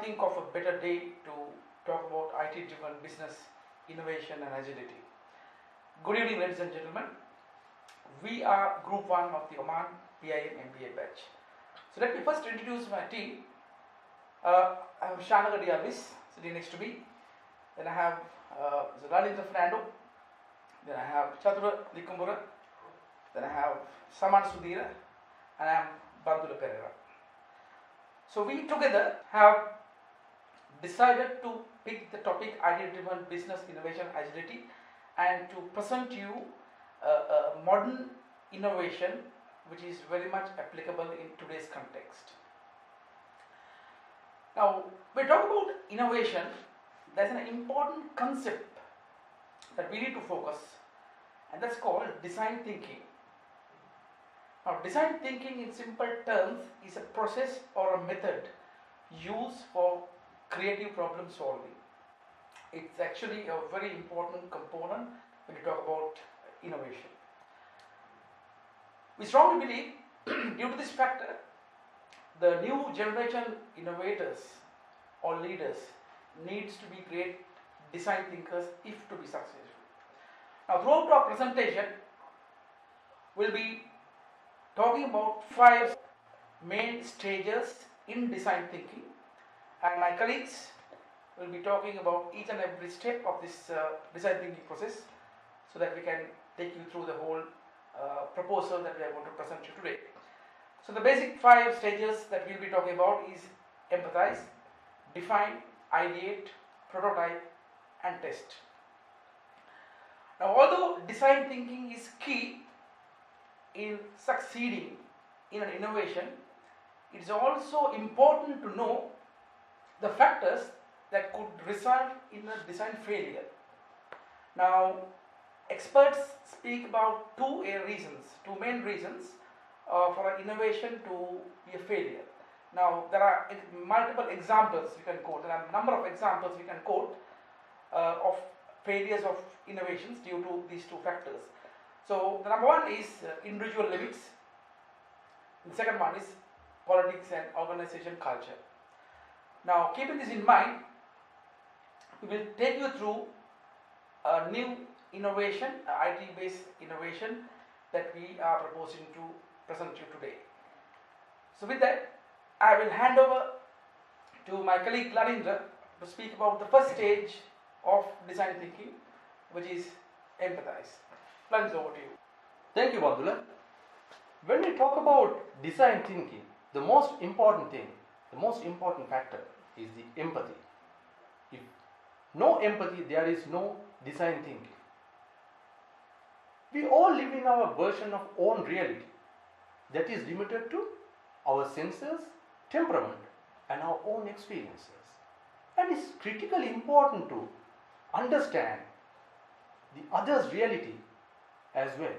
think of a better day to talk about IT-driven business innovation and agility. Good evening, ladies and gentlemen. We are Group 1 of the Oman PIM MBA batch. So let me first introduce my team. I have Shanaga Diabis sitting next to me. Then I have Lalindra Fernando. Then I have Chatura Likumbura. Then I have Saman Sudhira. And I am Bandula Pereira. So we together have decided to pick the topic IT-driven business innovation agility and to present you a modern innovation which is very much applicable in today's context. Now, when we talk about innovation, there's an important concept that we need to focus, and that's called design thinking. Now, design thinking in simple terms is a process or a method used for creative problem solving. It's actually a very important component when you talk about innovation. We strongly believe, due to this factor, the new generation innovators or leaders needs to be great design thinkers if to be successful. Now, throughout our presentation, we'll be talking about 5 main stages in design thinking, and my colleagues will be talking about each and every step of this design thinking process so that we can take you through the whole proposal that we are going to present you today. So the basic 5 stages that we'll be talking about is empathize, define, ideate, prototype and test. Now, although design thinking is key in succeeding in an innovation, it is also important to know the factors that could result in a design failure. Now, experts speak about two main reasons for an innovation to be a failure. Now, there are multiple examples we can quote. There are a number of examples we can quote of failures of innovations due to these two factors. So, the number one is individual limits. The second one is politics and organization culture. Now, keeping this in mind, we will take you through a new innovation, IT-based innovation that we are proposing to present you today. So with that, I will hand over to my colleague Lalindra to speak about the first stage of design thinking, which is empathize. Lalindra, over to you. Thank you, Bandula. When we talk about design thinking, the most important factor is the empathy. If no empathy, there is no design thinking. We all live in our version of own reality that is limited to our senses, temperament and our own experiences. And it's critically important to understand the other's reality as well.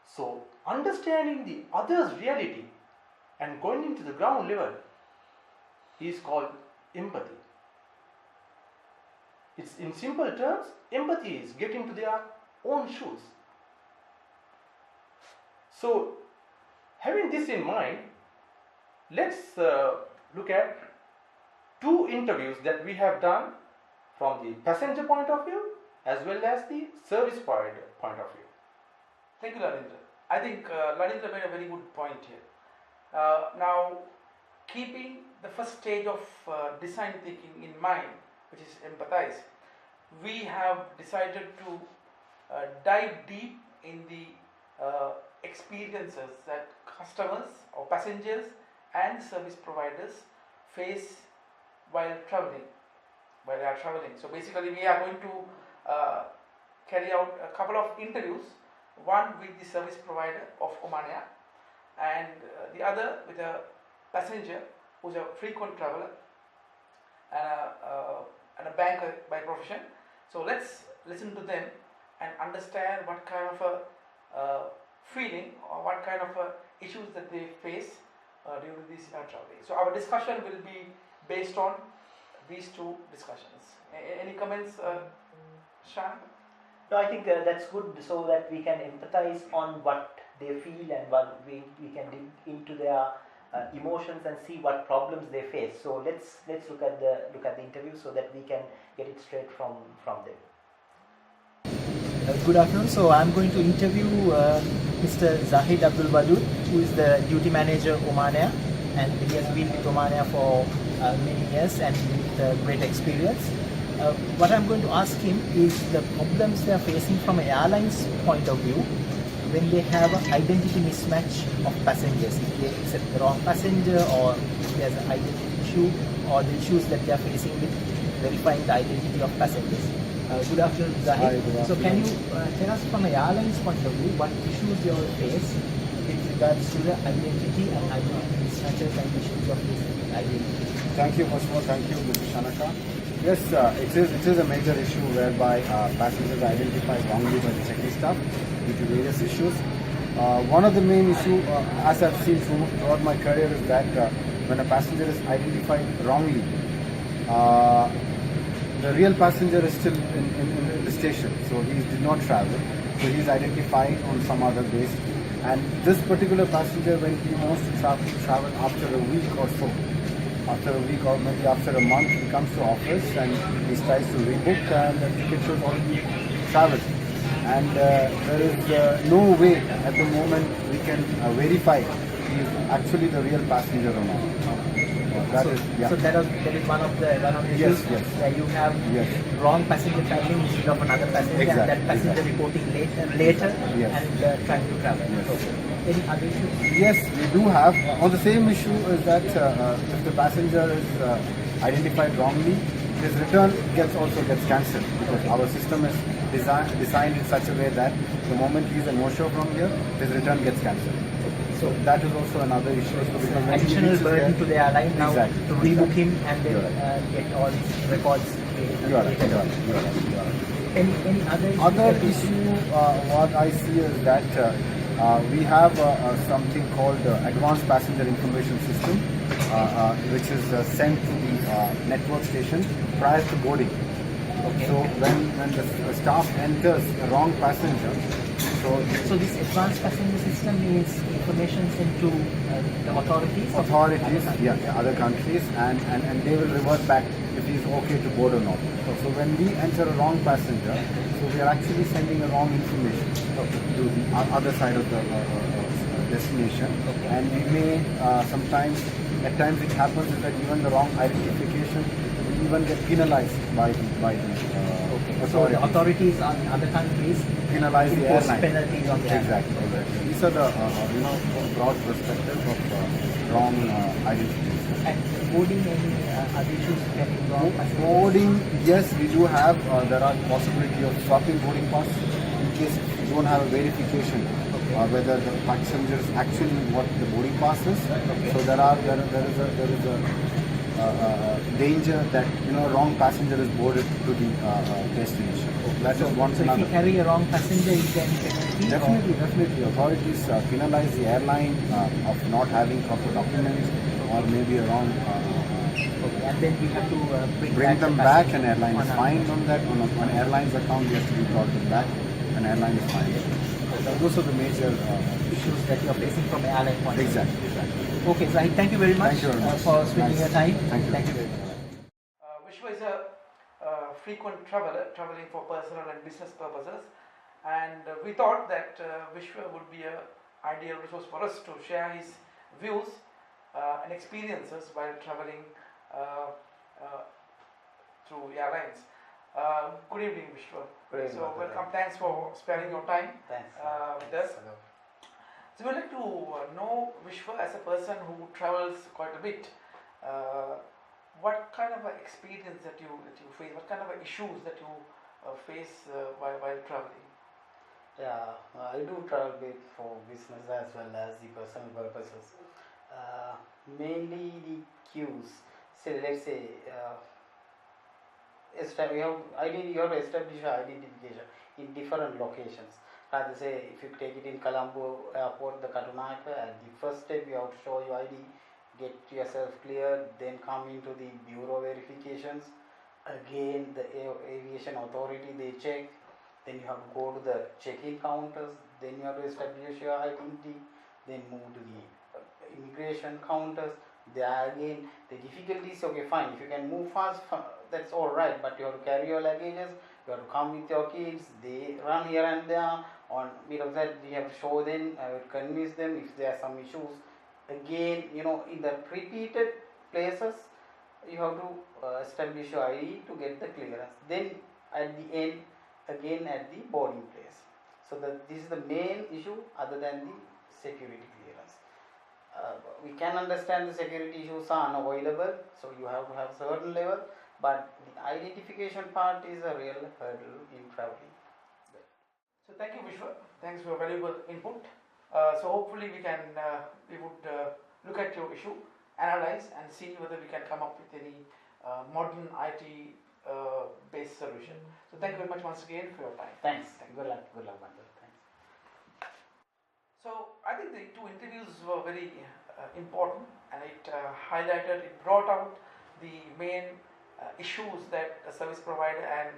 So, understanding the other's reality and going into the ground level is called empathy. It's in simple terms, empathy is getting to their own shoes. So, having this in mind, let's look at 2 interviews that we have done from the passenger point of view as well as the service provider point of view. Thank you, Lalindra. I think Lalindra made a very good point here. Now, keeping the first stage of design thinking in mind, which is empathize, we have decided to dive deep in the experiences that customers or passengers and service providers face while they are traveling. So basically we are going to carry out a couple of interviews, one with the service provider of Oman and the other with a passenger who's a frequent traveler and a banker by profession. So let's listen to them and understand what kind of a feeling or what kind of issues that they face during this traveling. So our discussion will be based on these 2 discussions. Any comments, Shan? No, I think that's good so that we can empathize on what they feel and what we can dig into their emotions and see what problems they face. So let's look at the interview so that we can get it straight from them. Good afternoon. So I'm going to interview Mr. Zahid Abdul Wadud, who is the duty manager Oman Air, and he has been with Oman Air for many years and with great experience. What I'm going to ask him is the problems they are facing from an airline's point of view when they have an identity mismatch of passengers. If they accept the wrong passenger, or if there's an identity issue, or the issues that they are facing with verifying the identity of passengers. Good afternoon, Zahid. Hi, good So can you afternoon. tell us from an airline's point of view what issues you all face with regards to the identity and identity mismatches and issues of facing with identity? Thank you, first of all, thank you, Mr. Shanaka. Yes, it is a major issue whereby passengers are identified wrongly by the checking staff due to various issues. One of the main issues, as I've seen throughout my career, is that when a passenger is identified wrongly, the real passenger is still in the station, so he did not travel. So he is identified on some other base. And this particular passenger, when he wants to travel after a week or so, after a week or maybe after a month, he comes to office and he tries to rebook, and the ticket should already traveled. And there is no way at the moment we can verify he is actually the real passenger or not. That So, is, yeah. so that is one of the Yes, issues yes. where you have Yes. wrong passenger traveling instead of another passenger, and Exactly, that passenger exactly. reporting later Yes. and trying to travel. Yes. Okay. Any other issues? Yes, we do have. On the same issue is that if the passenger is identified wrongly, his return also gets cancelled, because our system is designed in such a way that the moment he is a no-show from here, his return gets cancelled. So that is also another issue. So because when he Additional reaches burden there- to the airline now Exactly, to rebook exactly. him and then You're right. get all his records. You are right. You are right. You are right. You are right. Any other issues Other that you see? issue, what I see is that we have something called Advanced Passenger Information System, which is sent to the network station prior to boarding. Okay. So when the staff enters a wrong passenger, So this advanced passenger system is information sent to the authorities? of authorities, other countries? other countries, and they will revert back if he is okay to board or not. So when we enter a wrong passenger, so we are actually sending a wrong information to the other side of the destination, and we may sometimes, at times it happens is that even the wrong identification will even get penalized by the So the authorities on other countries penalize the impose airline. penalties on the airline. Exactly. These are the broad perspective of wrong identities. And boarding, any other issues getting wrong passengers? Boarding, yes, we do have. There are possibility of swapping boarding pass in case you don't have a verification whether the passenger is actually what the boarding pass is. So there is a danger that wrong passenger is boarded to the destination. That is one So if another. you carry a wrong passenger, is there any penalty? Definitely. Authorities penalize the airline of not having proper documents, or maybe a wrong. And then we have to Bring them the back, passenger and airline is on a- fined on that. On airline's account, we have to be brought them back, and airline is fined. Those are the major issues that you are facing from an airline point of view. Exactly. Okay, Zahid, thank you very much, Thank you very much. for spending Nice. your time. Thank you. very much. Vishwa is a frequent traveler, traveling for personal and business purposes, and we thought that Vishwa would be an ideal resource for us to share his views and experiences while traveling through airlines. Good evening, Vishwa. Good evening, So Dr. welcome. Thanks for sparing your time Thanks. with us. So we'd like to know Vishwa as a person who travels quite a bit. What kind of experience that you face? What kind of issues that you face while traveling? Yeah, I do travel bit for business as well as the personal purposes. Mainly the queues. Say, let's say, you have to establish your identification in different locations. Rather say, if you take it in Colombo Airport, the Katunaka, at the first step you have to show your ID, get yourself cleared, then come into the bureau verifications. Again, the aviation authority, they check. Then you have to go to the check-in counters. Then you have to establish your identity. Then move to the immigration counters. There again, the difficulties, okay, fine, if you can move fast, that's all right, but you have to carry your luggages, you have to come with your kids, they run here and there. On bit of that, we have to show them, convince them if there are some issues. Again, in the repeated places, you have to establish your ID to get the clearance. Then at the end, again at the boarding place. So this is the main issue other than the security clearance. We can understand the security issues are unavoidable, so you have to have certain level, but the identification part is a real hurdle in traveling. So thank you, Vishwa. Thanks for your valuable input. So hopefully we would look at your issue, analyze and see whether we can come up with any modern IT based solution. So thank you very much once again for your time. Thanks. Good luck, Bandhu. Thanks. So I think the two interviews were very important, and it brought out the main issues that a service provider and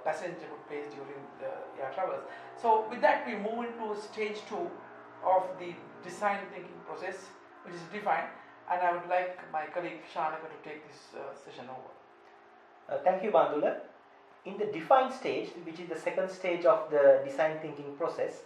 passenger would face during the air travels. So with that, we move into stage 2 of the design thinking process, which is defined, and I would like my colleague Shanaka to take this session over. Thank you, Bandula. In the define stage, which is the second stage of the design thinking process,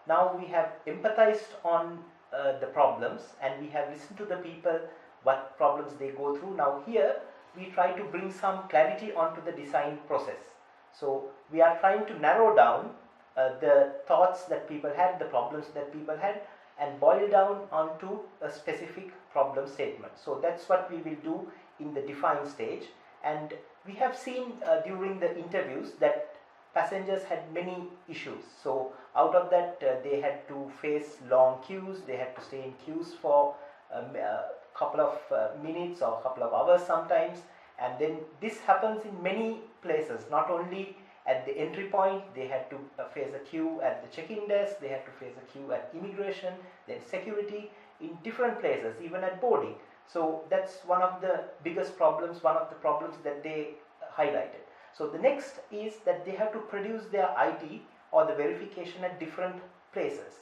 now we have empathized on the problems, and we have listened to the people what problems they go through. Now here we try to bring some clarity onto the design process. So we are trying to narrow down the thoughts that people had, the problems that people had, and boil down onto a specific problem statement. So that's what we will do in the define stage. And we have seen during the interviews that passengers had many issues. So out of that, they had to face long queues, they had to stay in queues for a couple of minutes or a couple of hours sometimes. And then this happens in many places, not only at the entry point. They had to face a queue at the check-in desk, they had to face a queue at immigration, then security, in different places, even at boarding. So that's one of the biggest problems, one of the problems that they highlighted. So the next is that they have to produce their ID or the verification at different places.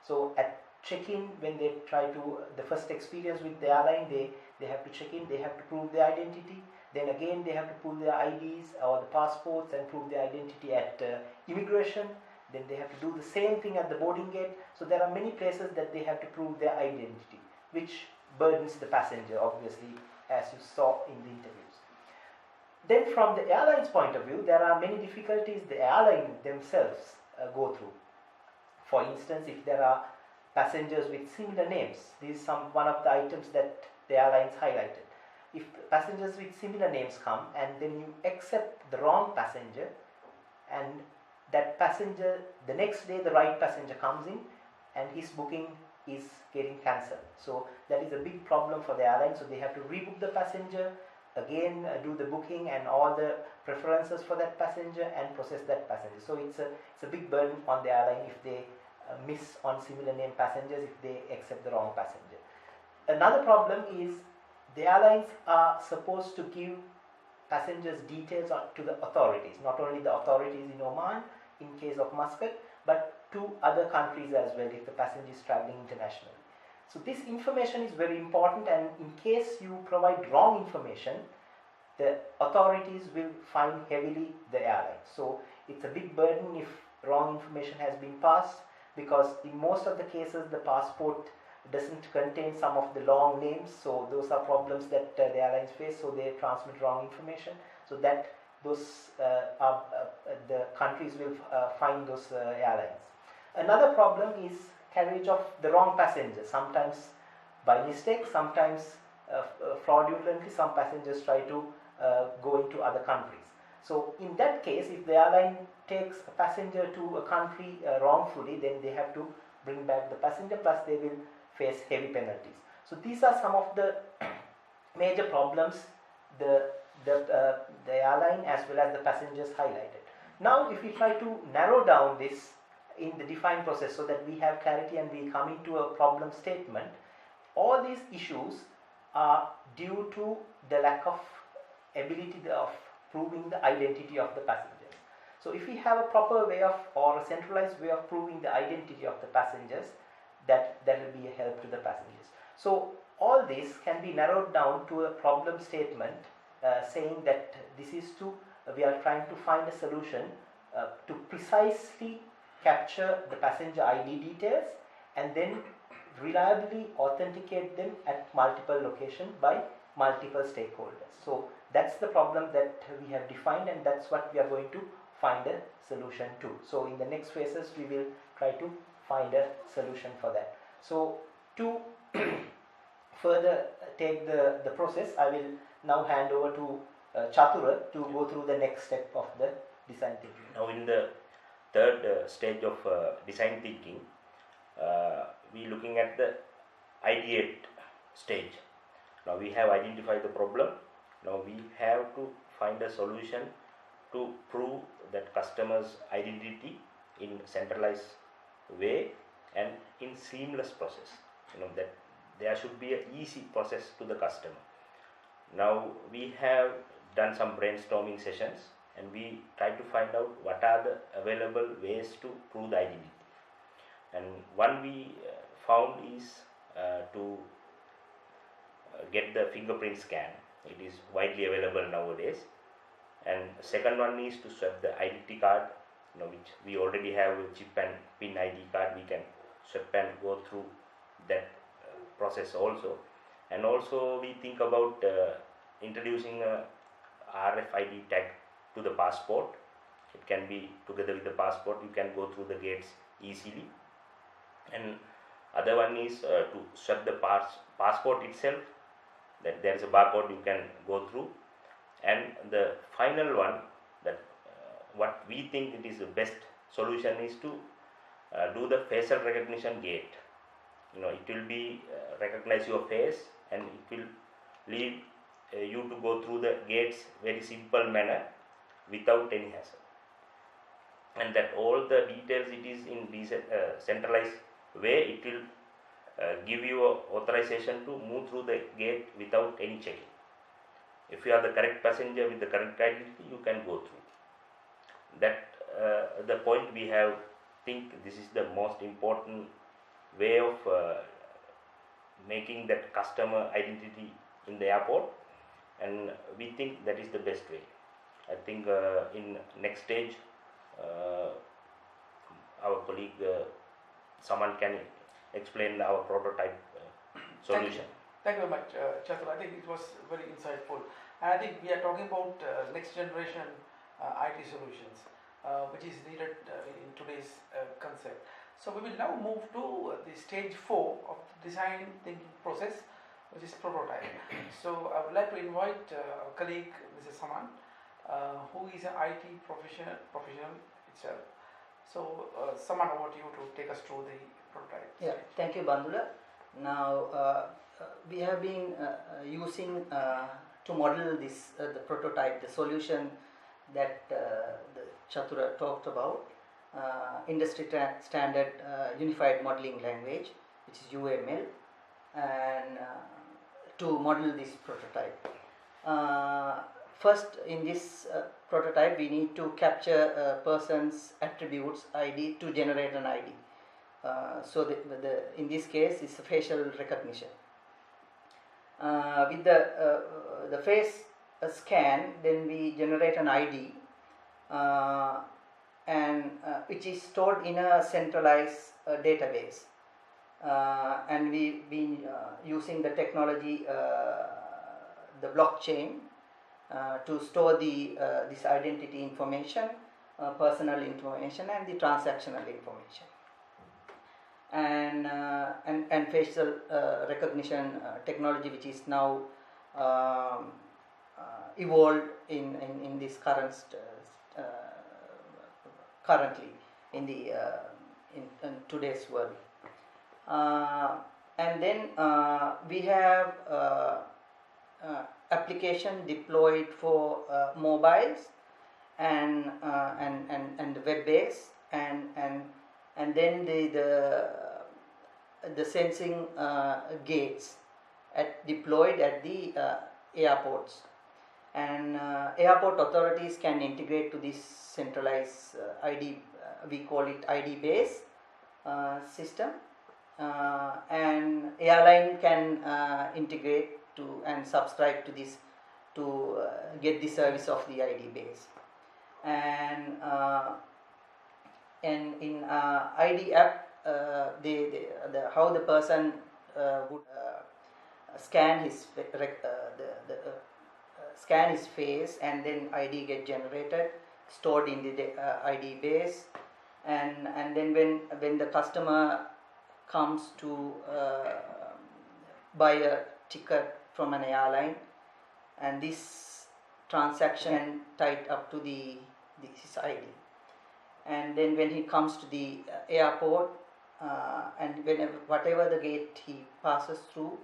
So at check-in, when they try to, the first experience with the airline, they have to check in, they have to prove their identity. Then again they have to pull their IDs or the passports and prove their identity at immigration. Then they have to do the same thing at the boarding gate. So there are many places that they have to prove their identity, which burdens the passenger, obviously, as you saw in the interviews. Then from the airline's point of view, there are many difficulties the airline themselves go through. For instance, if there are passengers with similar names, this is one of the items that the airlines highlighted. If passengers with similar names come and then you accept the wrong passenger, and that passenger, the next day the right passenger comes in and his booking is getting cancelled. So that is a big problem for the airline. So they have to rebook the passenger, again do the booking and all the preferences for that passenger and process that passenger. So it's a big burden on the airline if they miss on similar name passengers, if they accept the wrong passenger. Another problem is the airlines are supposed to give passengers details to the authorities, not only the authorities in Oman in case of Muscat, but to other countries as well if the passenger is traveling internationally. So this information is very important, and in case you provide wrong information, the authorities will fine heavily the airline. So it's a big burden if wrong information has been passed, because in most of the cases the passport doesn't contain some of the long names, so those are problems that the airlines face, so they transmit wrong information, so that those the countries will fine those airlines. Another problem is carriage of the wrong passenger, sometimes by mistake, sometimes fraudulently. Some passengers try to go into other countries. So in that case, if the airline takes a passenger to a country wrongfully, then they have to bring back the passenger, plus they will face heavy penalties. So these are some of the major problems the airline as well as the passengers highlighted. Now if we try to narrow down this in the define process so that we have clarity and we come into a problem statement, all these issues are due to the lack of ability of proving the identity of the passengers. So if we have a proper way of, or a centralized way of proving the identity of the passengers, that will be a help to the passengers. So all this can be narrowed down to a problem statement saying that we are trying to find a solution to precisely capture the passenger ID details and then reliably authenticate them at multiple locations by multiple stakeholders. So that's the problem that we have defined, and that's what we are going to find a solution to. So in the next phases we will try to find a solution for that. So to further take the process, I will now hand over to Chatura to go through the next step of the design thinking. Now in the third stage of design thinking, we looking at the ideate stage. Now we have identified the problem. Now we have to find a solution to prove that customer's identity in centralized way and in seamless process. That there should be an easy process to the customer. Now we have done some brainstorming sessions and we try to find out what are the available ways to prove the identity. And one we found is to get the fingerprint scan. It is widely available nowadays. And second one is to swap the identity card, which we already have a chip and pin ID card. We can swap and go through that process also. And also we think about introducing a RFID tag to the passport. It can be together with the passport, you can go through the gates easily. And other one is to swap the passport itself, that there is a barcode you can go through. And the final one, that what we think it is the best solution is to do the facial recognition gate. It will be recognize your face and it will leave you to go through the gates very simple manner without any hassle. And that all the details it is in centralized way, it will give you a authorization to move through the gate without any checking. If you are the correct passenger with the correct identity, you can go through. That the point we have think this is the most important way of making that customer identity in the airport, and we think that is the best way. I think in next stage our colleague someone can explain our prototype solution. Thank you very much, Chatur. I think it was very insightful. And I think we are talking about next generation IT solutions, which is needed in today's concept. So we will now move to the stage 4 of the design thinking process, which is prototype. So I would like to invite our colleague, Mrs. Saman, who is an IT professional itself. So Saman, over to you to take us through the prototype. Yeah, thank you, Bandula. Now we have been using to model this the prototype, the solution that the Chatura talked about, industry standard unified modeling language, which is UML, and to model this prototype. First, in this prototype, we need to capture a person's attributes ID to generate an ID. So in this case, it's a facial recognition. With the face scan, then we generate an ID, and which is stored in a centralized database. And we've been using the technology, the blockchain, to store this identity information, personal information, and the transactional information. And facial recognition technology, which is now evolved in this currently in the in today's world. And then we have application deployed for mobiles and web based, and then the sensing gates deployed at the airports, and airport authorities can integrate to this centralized ID, we call it ID based system, and airline can integrate to and subscribe to this to get the service of the ID base. And in ID app, how the person would scan his scan his face, and then ID get generated, stored in the ID base, and then when the customer comes to buy a ticket from an airline, and this transaction tied up to his ID, and then when he comes to the airport, and whatever the gate he passes through,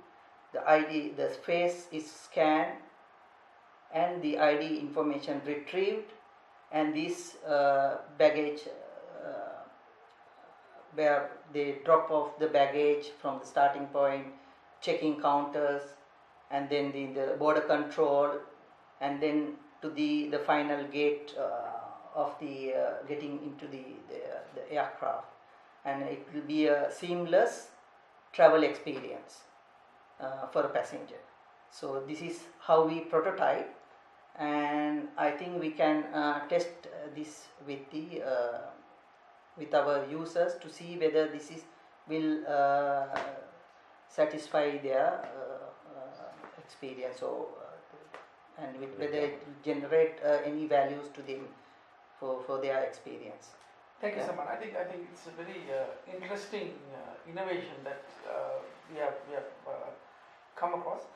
the face is scanned and the ID information retrieved, and this baggage where they drop off the baggage from the starting point, checking counters, and then the border control, and then to the final gate of the getting into the aircraft, and it will be a seamless travel experience for a passenger. So this is how we prototype, and I think we can test this with our users to see whether this will satisfy their experience, or and whether it will generate any values to them for their experience. Thank you so much. I think it's a very interesting innovation that we have come across.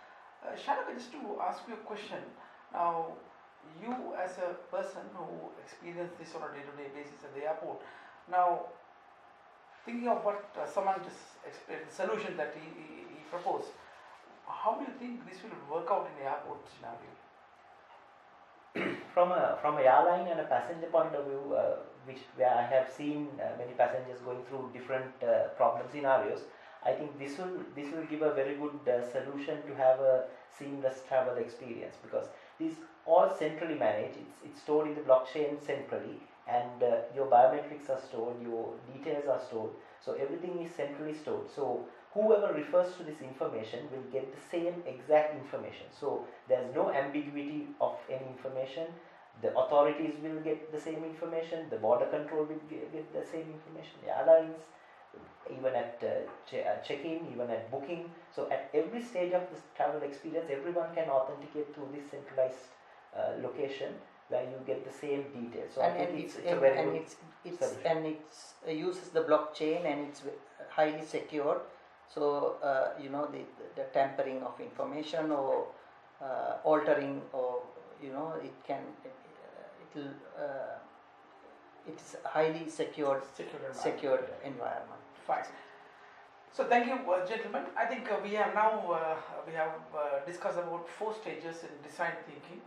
Shanaka, just to ask you a question. Now, you as a person who experienced this on a day-to-day basis at the airport, now thinking of what someone just explained, the solution that he proposed, how do you think this will work out in the airport scenario? From an airline and a passenger point of view, where I have seen many passengers going through different problem scenarios, I think this will give a very good solution to have a seamless travel experience, because these all centrally managed. It's stored in the blockchain centrally, and your biometrics are stored, your details are stored. So everything is centrally stored. So whoever refers to this information will get the same exact information. So there's no ambiguity of any information. The authorities will get the same information. The border control will get the same information. The airlines, even at check-in, even at booking. So at every stage of this travel experience, everyone can authenticate through this centralized location where you get the same details. So it uses the blockchain, and it's highly secure. So the tampering of information or altering, or it's highly secured environment. Fine. So thank you, gentlemen. I think we have now discussed about 4 stages in design thinking.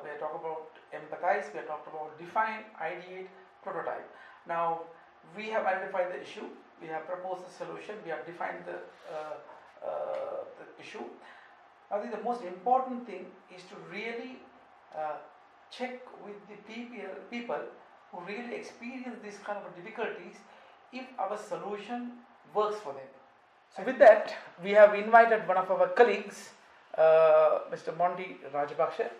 We have talked about empathize, we have talked about define, ideate, prototype. Now we have identified the issue, we have proposed the solution, we have defined the issue. I think the most important thing is to really check with the people who really experience these kind of difficulties if our solution works for them. So with that, we have invited one of our colleagues, Mr. Monty Rajapaksa.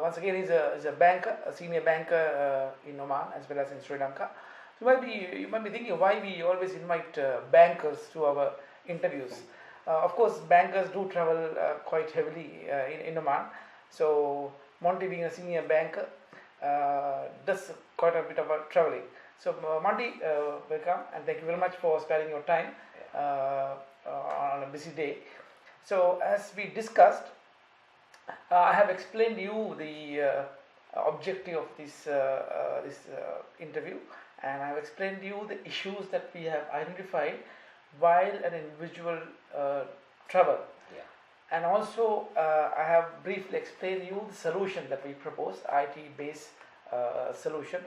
Once again, he's a banker, a senior banker in Oman as well as in Sri Lanka. So you might be thinking why we always invite bankers to our interviews. Of course, bankers do travel quite heavily in Oman. So Monty, being a senior banker, does quite a bit of traveling. So Monty, welcome, and thank you very much for sparing your time on a busy day. So as we discussed, I have explained you the objective of this interview, and I have explained you the issues that we have identified while an individual travel. Yeah. And also I have briefly explained you the solution that we propose, IT-based solution.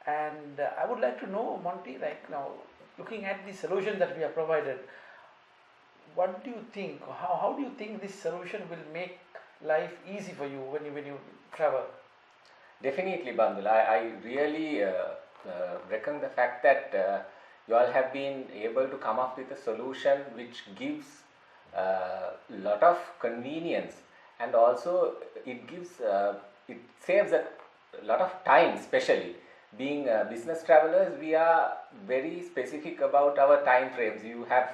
And I would like to know, Monty, like now, looking at the solution that we have provided, what do you think? How do you think this solution will make life easy for you when you travel? Definitely, Bandul. I really reckon the fact that you all have been able to come up with a solution which gives a lot of convenience, and also it gives it saves a lot of time. Especially being business travelers, we are very specific about our time frames. You have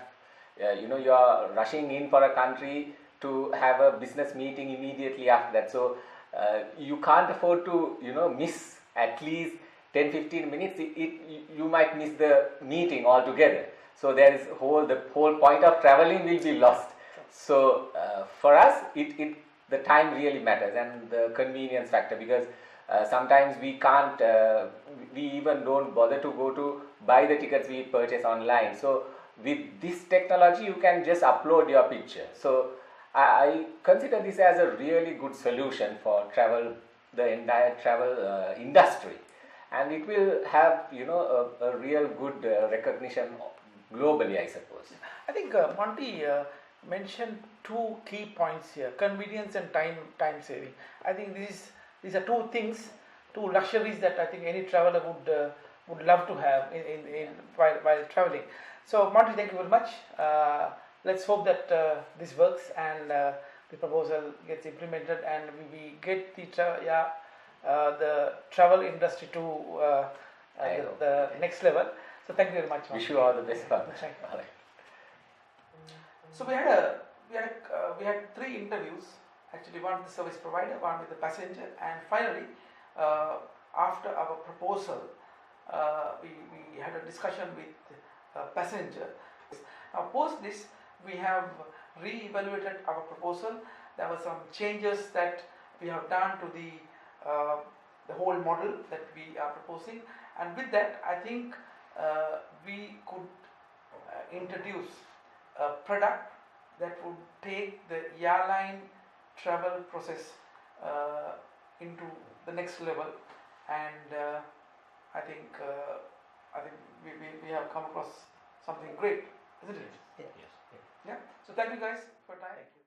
you are rushing in for a country to have a business meeting immediately after that, so you can't afford to miss at least 10-15 minutes. You might miss the meeting altogether, so there is the whole point of traveling will be lost. So for us, the time really matters, and the convenience factor, because sometimes we can't we even don't bother to go to buy the tickets, we purchase online. So with this technology you can just upload your picture. So I consider this as a really good solution for the entire travel industry, and it will have a real good recognition globally, I suppose. I think Monty mentioned two key points here: convenience and time saving. I think these are two things, two luxuries that I think any traveler would love to have while traveling. So Monty, thank you very much. Let's hope that this works and the proposal gets implemented, and we get the travel industry to the next level. So thank you very much. Wish you all the best. Thank you. All right. So we had three interviews. Actually, one with the service provider, one with the passenger, and finally, after our proposal, we had a discussion with passenger. Now, post this, we have re-evaluated our proposal. There were some changes that we have done to the whole model that we are proposing, and with that, I think we could introduce a product that would take the airline travel process into the next level, and I think we have come across something great, isn't it? Yeah. Yeah. So thank you guys for your time.